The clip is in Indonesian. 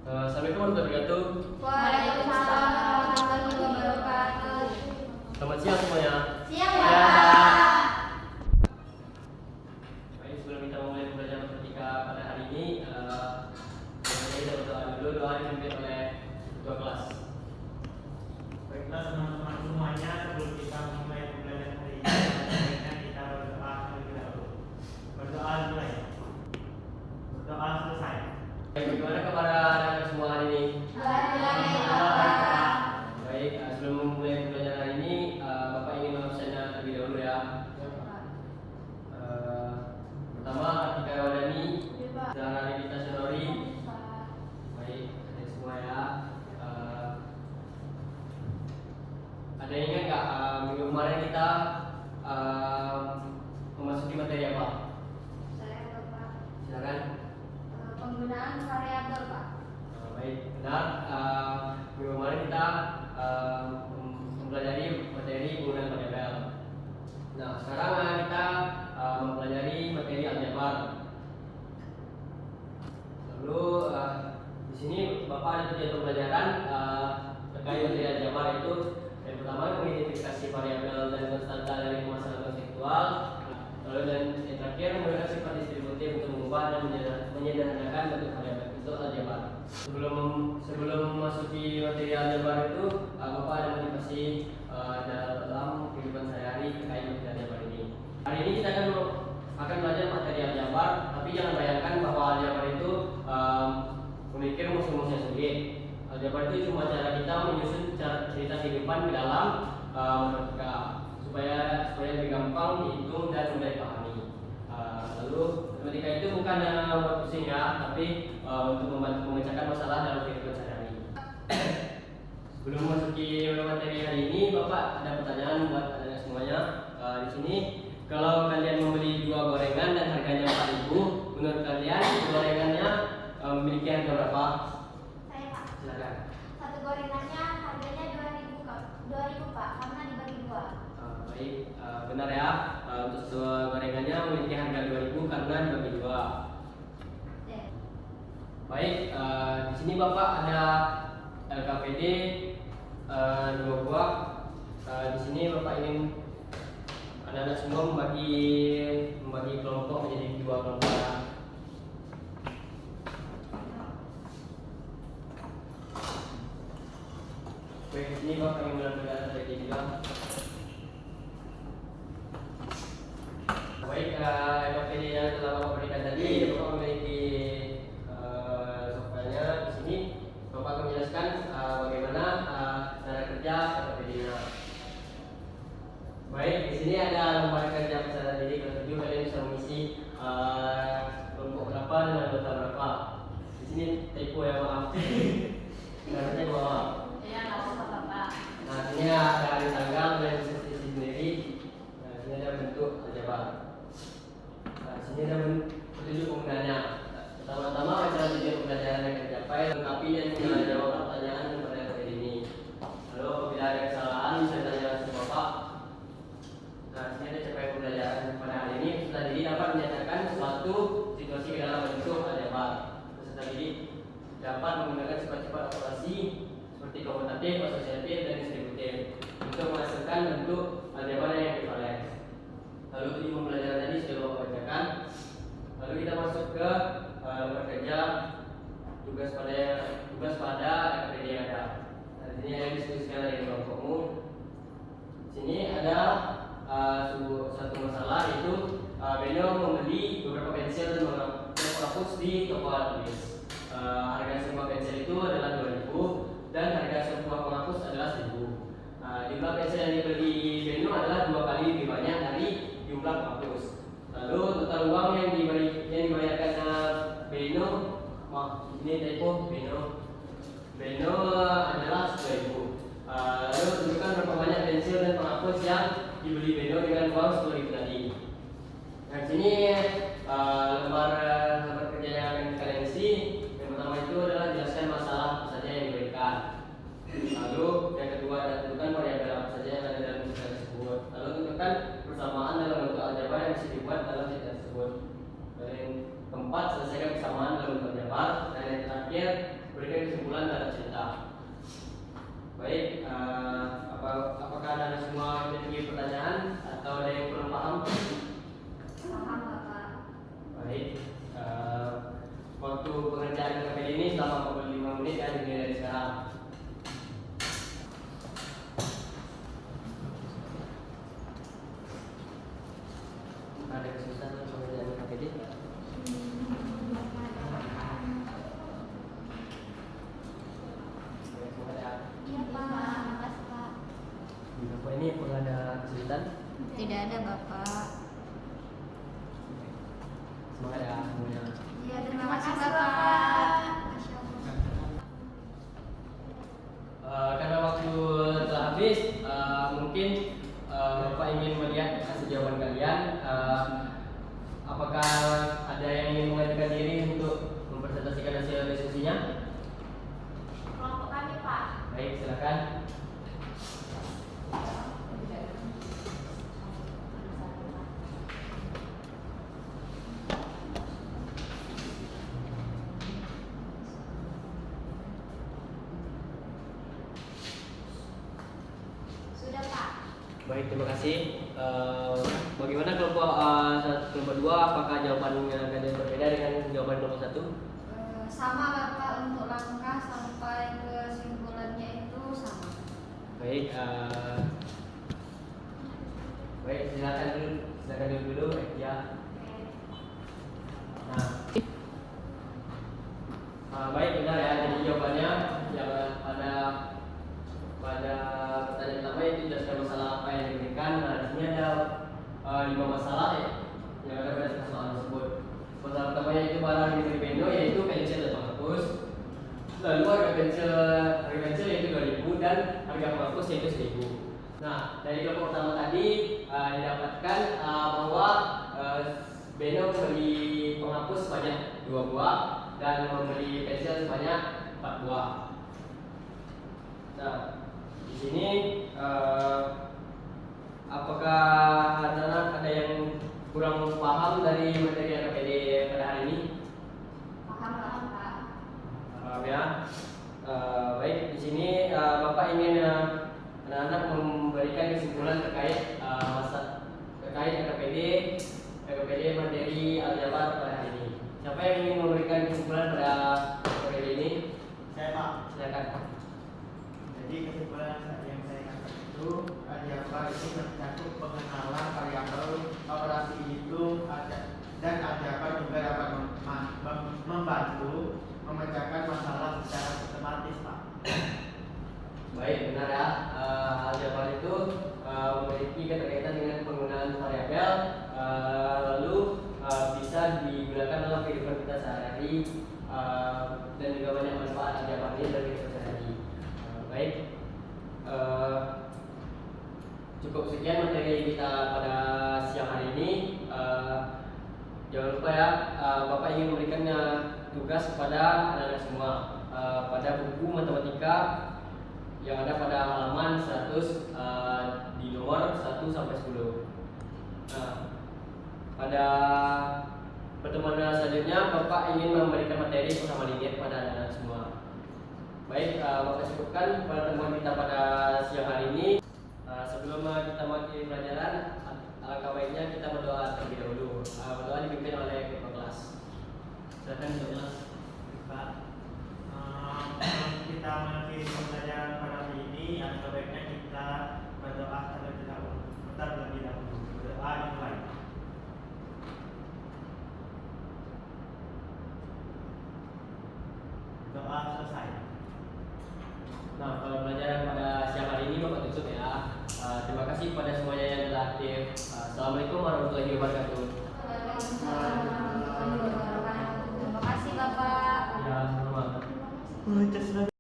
Assalamualaikum warahmatullahi wabarakatuh. Waalaikumsalam warahmatullahi wabarakatuh. Selamat siang semuanya. Siang, Ya. Pak. Baik, sebelum kita memulai pembelajaran matematika pada hari ini, kita berdoa dulu. Doa dipimpin oleh ketua kelas. Baiklah teman-teman semuanya, sebelum kita memulai pembelajaran hari ini, sebaiknya kita berdoa terlebih dahulu. Berdoa mulai. Berdoa selesai. Baik, bagaimana kabar anak-anak semua hari ini? Baik, sebelum memulai pembelajaran hari ini, Bapak ingin mengabsennya terlebih dahulu ya. Pertama, Atika Wadani, Zahra Rita Syanori. Baik, ada semua ya. Ada yang ingat nggak minggu kemarin kita memasuki materi apa? Saya Bapak. Silakan. Penggunaan variabel, Pak. Baik, benar. Minggu kemarin kita mempelajari materi penggunaan variabel. Nah, sekarang kita mempelajari materi aljabar. Lalu di sini Bapak ada 3 pembelajaran terkait materi aljabar, itu yang pertama mengidentifikasi variabel dan konstanta dari pemasangan konseptual. Lalu dan yang terakhir menggunakan sifat distributif untuk mengubah dan menyederhanakan bentuk variabel itu aljabar. Sebelum memasuki materi aljabar itu, Bapak ada motivasi dalam kehidupan sehari-hari terkait materi aljabar ini. Hari ini kita akan belajar materi aljabar, tapi jangan bayangkan bahwa aljabar itu memikir rumus-rumusnya sendiri. Aljabar itu cuma cara kita menyusun cerita kehidupan ke dalam matematika supaya lebih gampang dihitung dan mudah dipahami. Lalu matematika itu bukan buat pusing ya, tapi untuk membantu memecahkan masalah dalam kehidupan sehari-hari. Sebelum memasuki materi hari ini, Bapak ada pertanyaan buat anak semuanya. Di sini, kalau kalian membeli 2 gorengan dan harganya 4.000, menurut kalian gorengannya memiliki harga berapa? Saya, Pak. Silakan. Satu gorengannya harganya 2.000, Pak. 2.000, Pak, karena dibagi 2. Baik, benar ya. Untuk sebuah gorengannya memiliki harga 2.000 karena dibagi 2. Baik, di sini Bapak ada LKPD 2 buah. Di sini Bapak ingin anak-anak semua membagi kelompok menjadi 2 kelompok. Baik, di sini Bapak ingin menampilkan LKPD juga. Baik, LKPD yang telah Bapak berikan tadi, Bapak memiliki softwarenya. Di sini Bapak akan menjelaskan bagaimana cara kerja LKPD-nya. Baik, di sini ada lembar kerja peserta didik kelas 7. Kalian bisa mengisi kelompok berapa dan anggota berapa. Di sini typo ya, maaf. Harusnya bawah. Iya, nggak apa-apa, Bapak. Nah, sini ada hari tanggal dan bisa isi sendiri. Nah, sini ada bentuk aljabar. Nah, sini ada petunjuk penggunanya. Pertama-tama cara tujuan pembelajaran yang tercapai, lengkapi dan menjawab pertanyaan pada LKPD ini. Lalu apabila ada kesalahan bisa ditanya ke Bapak. Nah, sini ada capaian pembelajaran pada hari ini. Peserta didik dapat menyatakan suatu situasi ke dalam bentuk aljabar. Peserta didik dapat menggunakan sifat-sifat operasi seperti komutatif, asosiatif, dan distributif untuk menghasilkan bentuk aljabar yang ekuivalen. Lalu tujuh pembelajaran tadi sudah Bapak bacakan. Lalu kita masuk ke lembar kerja tugas pada LKPD yang ada. Nah, di sini ada diskusikan dari kelompokmu. Di sini ada satu masalah, yaitu Beno membeli beberapa pensil dan menghapus di toko alat tulis. Harga sebuah pensil itu adalah 2.000 dan harga sebuah penghapus adalah 1.000. Jumlah pensil yang dibeli Beno adalah 2 kali lebih banyak dari jumlah penghapus. Lalu total uang yang dibayarkan Beno, ini typo Beno adalah 10.000. Lalu tentukan berapa banyak pensil dan penghapus yang dibeli Beno dengan uang 10.000 tadi. Nah, sini lembar kerja yang akan kalian isi. Yang pertama itu adalah jelaskan masalah apa saja yang diberikan. Lalu yang kedua, tentukan variabel apa saja yang ada dalam cerita tersebut. Lalu tentukan persamaan dalam bentuk aljabar yang bisa dibuat dalam cerita tersebut. Dan yang keempat, selesaikan persamaan dalam bentuk aljabar. Dan yang terakhir terakhir berikan kesimpulan dalam cerita. Baik, apakah Anda semua memiliki pertanyaan atau ada yang kurang paham? Paham Bapak. Baik, waktu pengerjaan KPD ini selama 45 menit ya, dimulai dari sekarang. Ada kesusahan dalam pengerjaan KPD? Baik, semoga ya. Iya Pak. Makasih Pak. Di Bapak ini pernah ada kesulitan? Tidak ada Bapak. Semoga ya semuanya. Iya terima kasih Bapak. Masya Allah. Karena waktu telah habis, mungkin Bapak ingin melihat hasil jawaban kalian. Apakah ada yang ingin mengajukan diri untuk mempresentasikan hasil diskusinya? Kelompok kami Pak. Baik, silakan. Sudah Pak. Baik, terima kasih. Bagaimana kelompok kelompok 2? Apakah jawabannya kalian berbeda dengan jawaban kelompok 1? Sama Bapak, untuk langkah sampai kesimpulannya itu sama. Baik, baik, silakan dulu ya. Baik, benar ya. Jadi jawabannya yang pada pertanyaan pertama itu jelaskan masalah apa yang diberikan. Nah, di sini ada 5 masalah ya yang ada pada persoalan tersebut. Masalah pertamanya itu barang yang diberi Beno, yaitu pensil dan penghapus. Lalu harga pensil yaitu 2.000 dan harga penghapus yaitu 1.000. Nah, dari kelompok pertama tadi didapatkan bahwa Beno membeli penghapus sebanyak 2 buah dan membeli pensil sebanyak 4 buah. Nah, di sini apakah anak-anak ada yang kurang paham dari materi KPD pada hari ini? Paham Pak. Paham ya? Baik, di sini Bapak ingin anak-anak memberikan kesimpulan terkait KPD materi aljabar pada hari ini. Siapa yang ingin memberikan kesimpulan pada KPD ini? Saya Pak. Silakan. Jadi kesimpulan yang saya katakan itu aljabar itu mencakup pengenalan variabel operasi hitung dan aljabar juga dapat membantu memecahkan masalah secara sistematis Pak. Baik, benar ya. Aljabar itu memiliki keterkaitan dengan penggunaan variabel, lalu bisa digunakan dalam kehidupan kita sehari-hari, dan juga banyak manfaat aljabar ini dari kehidupan sehari-hari. Baik, cukup sekian materi kita pada siang hari ini. Jangan lupa ya, Bapak ingin memberikan tugas kepada anak-anak semua pada buku matematika yang ada pada halaman 100 di nomor 1 sampai 10. Nah, pada pertemuan selanjutnya Bapak ingin memberikan materi bersama linear kepada anak-anak semua. Baik, Bapak cukupkan pertemuan kita pada siang hari ini. Sebelum kita mengakhiri pelajaran, alangkah baiknya kita berdoa terlebih dahulu. Berdoa dipimpin oleh ketua kelas. Silakan ketua kelas. Pak, kita mengakhiri pembelajaran pada hari ini, alangkah baiknya kita berdoa terlebih dahulu. Berdoa dimulai. Doa selesai. Nah, kalau pelajaran pada siang hari ini Bapak tutup ya. Terima kasih kepada semuanya yang telah aktif. Assalamualaikum warahmatullahi wabarakatuh. Terima kasih Bapak. Ya, selamat. Just